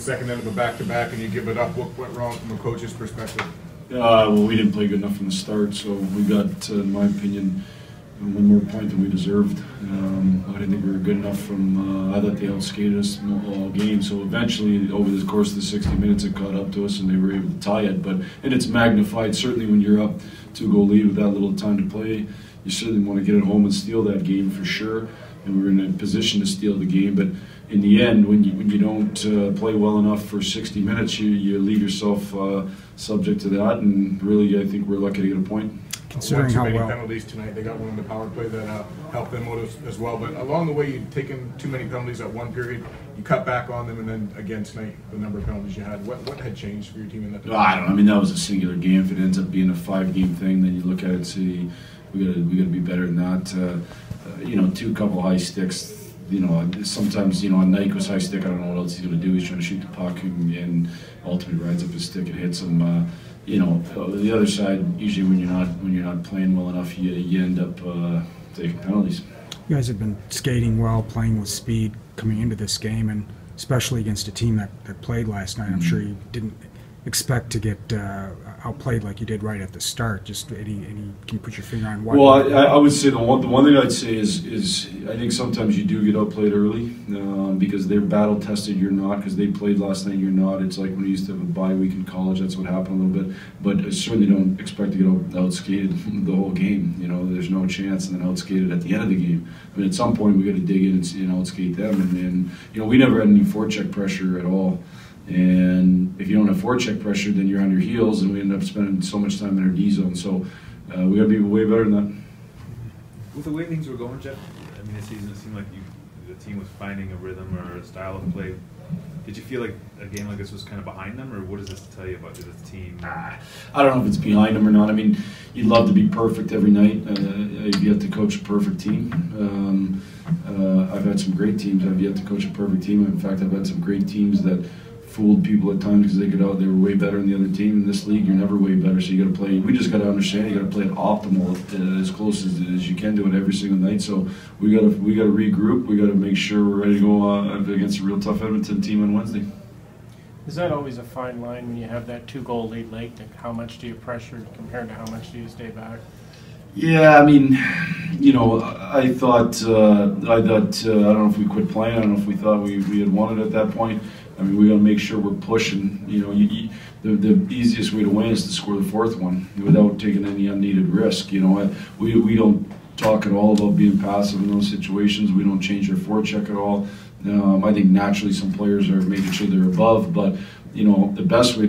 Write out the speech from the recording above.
second end of a back-to-back and you give it up. What went wrong from a coach's perspective? Well, we didn't play good enough from the start, so we got, in my opinion, one more point than we deserved. I didn't think we were good enough from, I thought they outskated us all game, so eventually over the course of the 60 minutes it caught up to us and they were able to tie it. And it's magnified, certainly when you're up 2-goal lead with that little time to play, you certainly want to get it home and steal that game for sure, and we were in a position to steal the game. But in the end, when you don't play well enough for 60 minutes, you leave yourself subject to that, and really I think we're lucky to get a point. Considering how well penalties tonight, they got one on the power play that helped them out as well. But along the way, you've taken too many penalties at one period. You cut back on them, and then again tonight, the number of penalties you had. What had changed for your team in that? I don't know. I mean, that was a singular game. If it ends up being a 5-game thing, then you look at it and say we got to be better than that. You know, couple high sticks. You know, sometimes, you know, on Nyquist's high stick, I don't know what else he's going to do. He's trying to shoot the puck and ultimately rides up his stick and hits him. You know, the other side, usually when you're not playing well enough, you end up taking penalties. You guys have been skating well, playing with speed coming into this game, and especially against a team that played last night. I'm sure you didn't expect to get outplayed like you did right at the start. Just any can you put your finger on what? Well, I would say the one thing I'd say is I think sometimes you do get outplayed early because they're battle tested, you're not, because they played last night, you're not. It's like when you used to have a bye week in college, that's what happened a little bit. But I certainly don't expect to get outskated the whole game. You know, there's no chance, and then outskated at the end of the game. I mean, at some point we got to dig in and outskate them, and you know, we never had any forecheck pressure at all. And if you don't have forecheck pressure, then you're on your heels, and we end up spending so much time in our D zone. So we got to be way better than that. With the way things were going, Jeff, I mean, this season it seemed like the team was finding a rhythm or a style of play. Did you feel like a game like this was kind of behind them, or what does this tell you about this team? I don't know if it's behind them or not. I mean, you'd love to be perfect every night. I've yet to coach a perfect team. I've had some great teams. I've yet to coach a perfect team. In fact, I've had some great teams that fooled people at times because they were way better than the other team. In this league, you're never way better, so you got to play. We just got to understand you got to play it optimal, as close as you can do it every single night. So we got to regroup. We got to make sure we're ready to go against a real tough Edmonton team on Wednesday. Is that always a fine line when you have that 2-goal lead late? How much do you pressure compared to how much do you stay back? Yeah, I mean, you know, I thought I don't know if we quit playing. I don't know if we thought we had won it at that point. I mean, we got to make sure we're pushing. You know, the easiest way to win is to score the fourth one without taking any unneeded risk. You know, we don't talk at all about being passive in those situations. We don't change our forecheck at all. I think naturally some players are making sure they're above, but you know, the best way